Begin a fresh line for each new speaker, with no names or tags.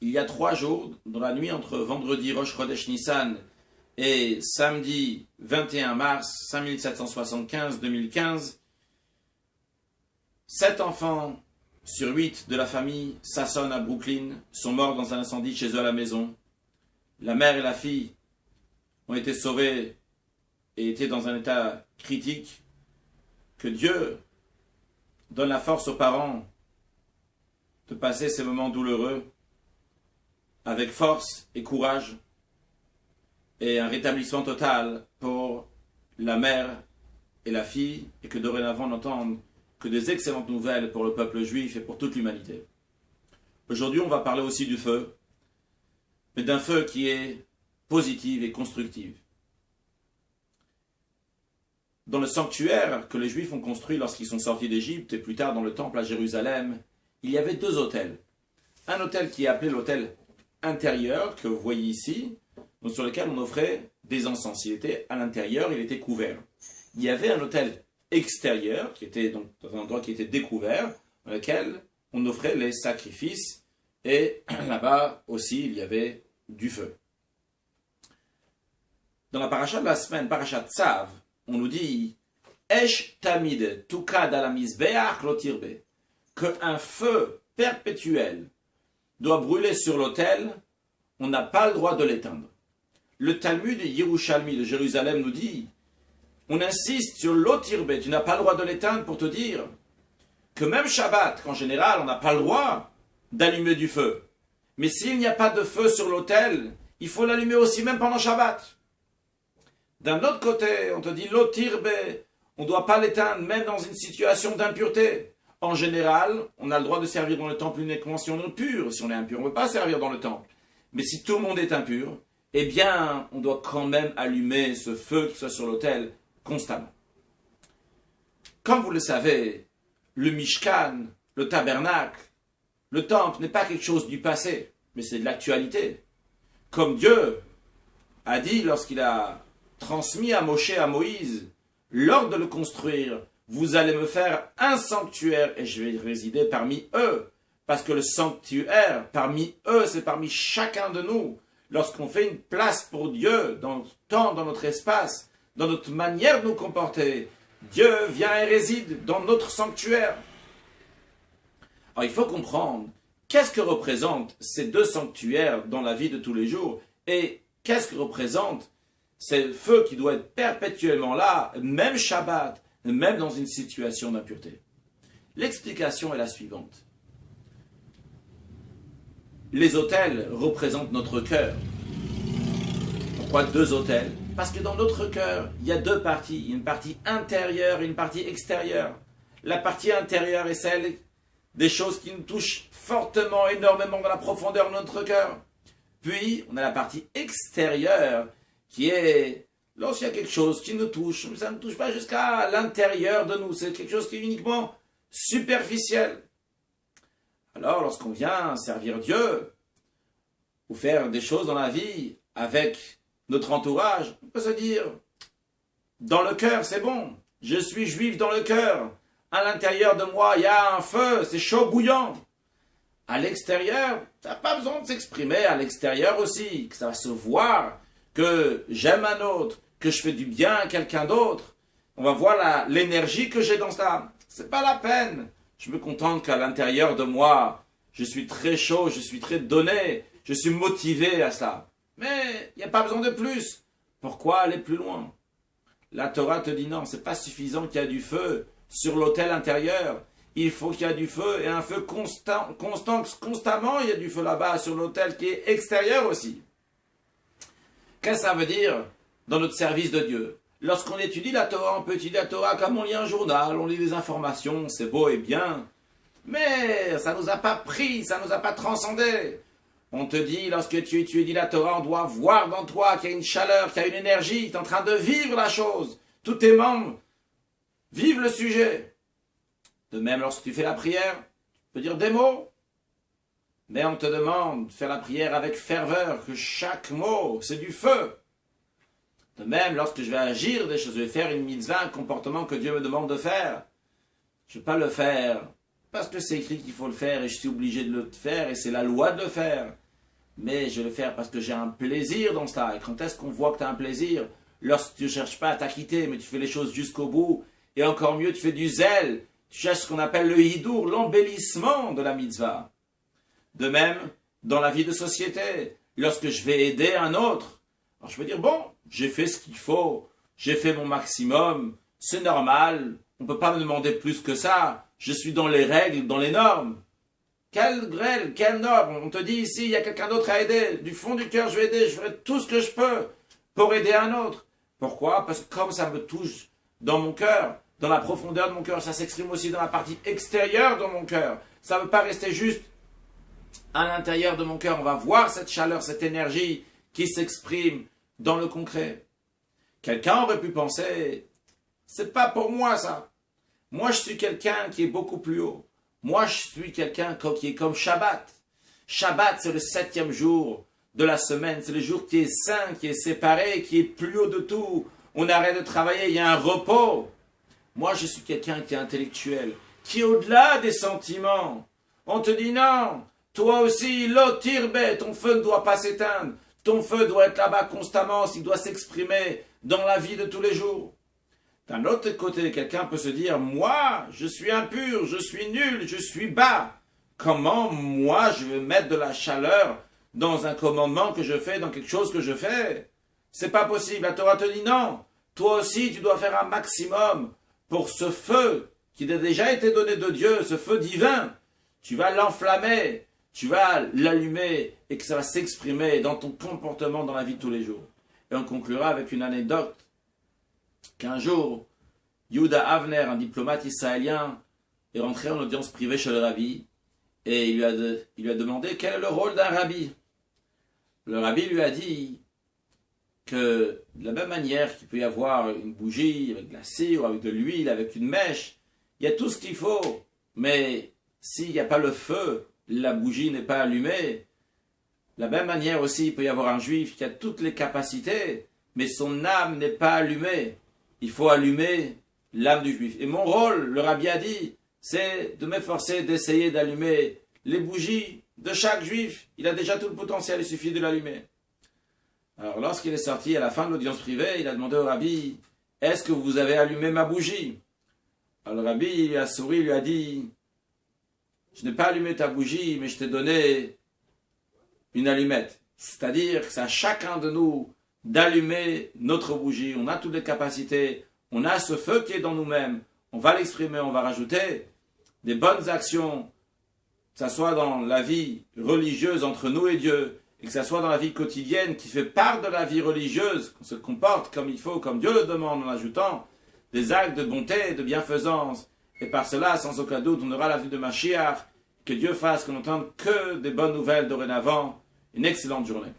il y a 3 jours, dans la nuit entre vendredi Rosh Chodesh Nissan et samedi 21 mars 5775-2015, 7 enfants sur 8 de la famille Sasson à Brooklyn sont morts dans un incendie chez eux à la maison. La mère et la fille ont été sauvées et étaient dans un état critique. Que Dieu donne la force aux parents de passer ces moments douloureux avec force et courage, et un rétablissement total pour la mère et la fille, et que dorénavant on n'entende que des excellentes nouvelles pour le peuple juif et pour toute l'humanité. Aujourd'hui, on va parler aussi du feu, mais d'un feu qui est positif et constructif. Dans le sanctuaire que les Juifs ont construit lorsqu'ils sont sortis d'Égypte et plus tard dans le temple à Jérusalem, il y avait 2 autels. Un autel qui est appelé l'autel intérieur, que vous voyez ici, donc sur lequel on offrait des encens. Il était à l'intérieur, il était couvert. Il y avait un autel extérieur, qui était donc dans un endroit qui était découvert, dans lequel on offrait les sacrifices, et là-bas aussi il y avait du feu. Dans la paracha de la semaine, paracha Tzav, on nous dit Esh tamid tukad ala mizbeach lo tirbe, qu'un feu perpétuel doit brûler sur l'autel, on n'a pas le droit de l'éteindre. Le Talmud Yerushalmi de Jérusalem nous dit, on insiste sur l'otirbe, tu n'as pas le droit de l'éteindre pour te dire que même Shabbat, qu'en général on n'a pas le droit d'allumer du feu. Mais s'il n'y a pas de feu sur l'autel, il faut l'allumer aussi même pendant Shabbat. D'un autre côté, on te dit l'otirbe, on ne doit pas l'éteindre même dans une situation d'impureté. En général, on a le droit de servir dans le temple uniquement si on est pur. Si on est impur, on ne peut pas servir dans le temple. Mais si tout le monde est impur, eh bien, on doit quand même allumer ce feu qui soit sur l'autel constamment. Comme vous le savez, le Mishkan, le tabernacle, le temple n'est pas quelque chose du passé, mais c'est de l'actualité. Comme Dieu a dit lorsqu'il a transmis à Moshe, à Moïse, l'ordre de le construire, vous allez me faire un sanctuaire et je vais résider parmi eux. Parce que le sanctuaire, parmi eux, c'est parmi chacun de nous. Lorsqu'on fait une place pour Dieu, dans notre temps, dans notre espace, dans notre manière de nous comporter, Dieu vient et réside dans notre sanctuaire. Alors il faut comprendre, qu'est-ce que représentent ces 2 sanctuaires dans la vie de tous les jours et qu'est-ce que représente ce feu qui doit être perpétuellement là, même Shabbat, même dans une situation d'impureté. L'explication est la suivante. Les autels représentent notre cœur. Pourquoi 2 autels? Parce que dans notre cœur, il y a 2 parties. Une partie intérieure et une partie extérieure. La partie intérieure est celle des choses qui nous touchent fortement, énormément dans la profondeur de notre cœur. Puis, on a la partie extérieure qui est lorsqu'il y a quelque chose qui nous touche, mais ça ne touche pas jusqu'à l'intérieur de nous. C'est quelque chose qui est uniquement superficiel. Alors, lorsqu'on vient servir Dieu, ou faire des choses dans la vie avec notre entourage, on peut se dire, dans le cœur, c'est bon. Je suis juif dans le cœur. À l'intérieur de moi, il y a un feu, c'est chaud bouillant. À l'extérieur, ça n'a pas besoin de s'exprimer. À l'extérieur aussi, que ça va se voir, que j'aime un autre, que je fais du bien à quelqu'un d'autre. On va voir l'énergie que j'ai dans ça. C'est pas la peine. Je me contente qu'à l'intérieur de moi, je suis très chaud, je suis très donné, je suis motivé à cela. Mais il n'y a pas besoin de plus. Pourquoi aller plus loin? La Torah te dit non, c'est pas suffisant qu'il y a du feu sur l'autel intérieur. Il faut qu'il y ait du feu et un feu constamment, il y a du feu là-bas sur l'autel qui est extérieur aussi. Qu'est-ce que ça veut dire dans notre service de Dieu? Lorsqu'on étudie la Torah, on peut étudier la Torah comme on lit un journal, on lit des informations, c'est beau et bien. Mais ça ne nous a pas pris, ça ne nous a pas transcendé. On te dit, lorsque tu étudies la Torah, on doit voir dans toi qu'il y a une chaleur, qu'il y a une énergie, tu es en train de vivre la chose. Tous tes membres vivent le sujet. De même, lorsque tu fais la prière, tu peux dire des mots. Mais on te demande de faire la prière avec ferveur, que chaque mot, c'est du feu. De même, lorsque je vais agir des choses, je vais faire une mitzvah, un comportement que Dieu me demande de faire, je ne vais pas le faire parce que c'est écrit qu'il faut le faire et je suis obligé de le faire et c'est la loi de le faire. mais je vais le faire parce que j'ai un plaisir dans cela. Et quand est-ce qu'on voit que tu as un plaisir? Lorsque tu ne cherches pas à t'acquitter, mais tu fais les choses jusqu'au bout, et encore mieux, tu fais du zèle, tu cherches ce qu'on appelle le hidour, l'embellissement de la mitzvah. De même, dans la vie de société, lorsque je vais aider un autre, alors je vais dire, bon, j'ai fait ce qu'il faut, j'ai fait mon maximum, c'est normal, on ne peut pas me demander plus que ça, je suis dans les règles, dans les normes. Quelle grêle, quelle norme? On te dit ici, il y a quelqu'un d'autre à aider, du fond du cœur je vais aider, je ferai tout ce que je peux pour aider un autre. Pourquoi? Parce que comme ça me touche dans mon cœur, dans la profondeur de mon cœur, ça s'exprime aussi dans la partie extérieure de mon cœur. Ça ne veut pas rester juste à l'intérieur de mon cœur. On va voir cette chaleur, cette énergie qui s'exprime dans le concret. Quelqu'un aurait pu penser, c'est pas pour moi ça. Moi je suis quelqu'un qui est beaucoup plus haut. Moi je suis quelqu'un qui est comme Shabbat. Shabbat c'est le 7e jour de la semaine. C'est le jour qui est saint, qui est séparé, qui est plus haut de tout. On arrête de travailler, il y a un repos. Moi je suis quelqu'un qui est intellectuel, qui est au-delà des sentiments. On te dit non, toi aussi, l'otirbe, ton feu ne doit pas s'éteindre. Ton feu doit être là-bas constamment, il doit s'exprimer dans la vie de tous les jours. D'un autre côté, quelqu'un peut se dire, moi, je suis impur, je suis nul, je suis bas. Comment, moi, je vais mettre de la chaleur dans un commandement que je fais, dans quelque chose que je fais? C'est pas possible. La Torah te dit non. Toi aussi, tu dois faire un maximum pour ce feu qui t'a déjà été donné de Dieu, ce feu divin. Tu vas l'enflammer, tu vas l'allumer et que ça va s'exprimer dans ton comportement dans la vie de tous les jours. Et on conclura avec une anecdote qu'un jour, Yehuda Avner, un diplomate israélien, est rentré en audience privée chez le rabbi et il lui a demandé quel est le rôle d'un rabbi. Le rabbi lui a dit que de la même manière qu'il peut y avoir une bougie avec de la cire, avec de l'huile, avec une mèche, il y a tout ce qu'il faut, mais s'il n'y a pas le feu, la bougie n'est pas allumée. De la même manière aussi, il peut y avoir un juif qui a toutes les capacités, mais son âme n'est pas allumée. Il faut allumer l'âme du juif. Et mon rôle, le rabbi a dit, c'est de m'efforcer d'essayer d'allumer les bougies de chaque juif. Il a déjà tout le potentiel, il suffit de l'allumer. Alors lorsqu'il est sorti à la fin de l'audience privée, il a demandé au rabbi, est-ce que vous avez allumé ma bougie? Alors le rabbi il a souri, il lui a dit, je n'ai pas allumé ta bougie, mais je t'ai donné une allumette. C'est-à-dire que c'est à chacun de nous d'allumer notre bougie. On a toutes les capacités, on a ce feu qui est dans nous-mêmes. On va l'exprimer, on va rajouter des bonnes actions, que ce soit dans la vie religieuse entre nous et Dieu, et que ce soit dans la vie quotidienne qui fait part de la vie religieuse, qu'on se comporte comme il faut, comme Dieu le demande, en ajoutant des actes de bonté, de bienfaisance. Et par cela, sans aucun doute, on aura la vie de Mashiach. Que Dieu fasse qu'on n'entende que des bonnes nouvelles dorénavant. Une excellente journée.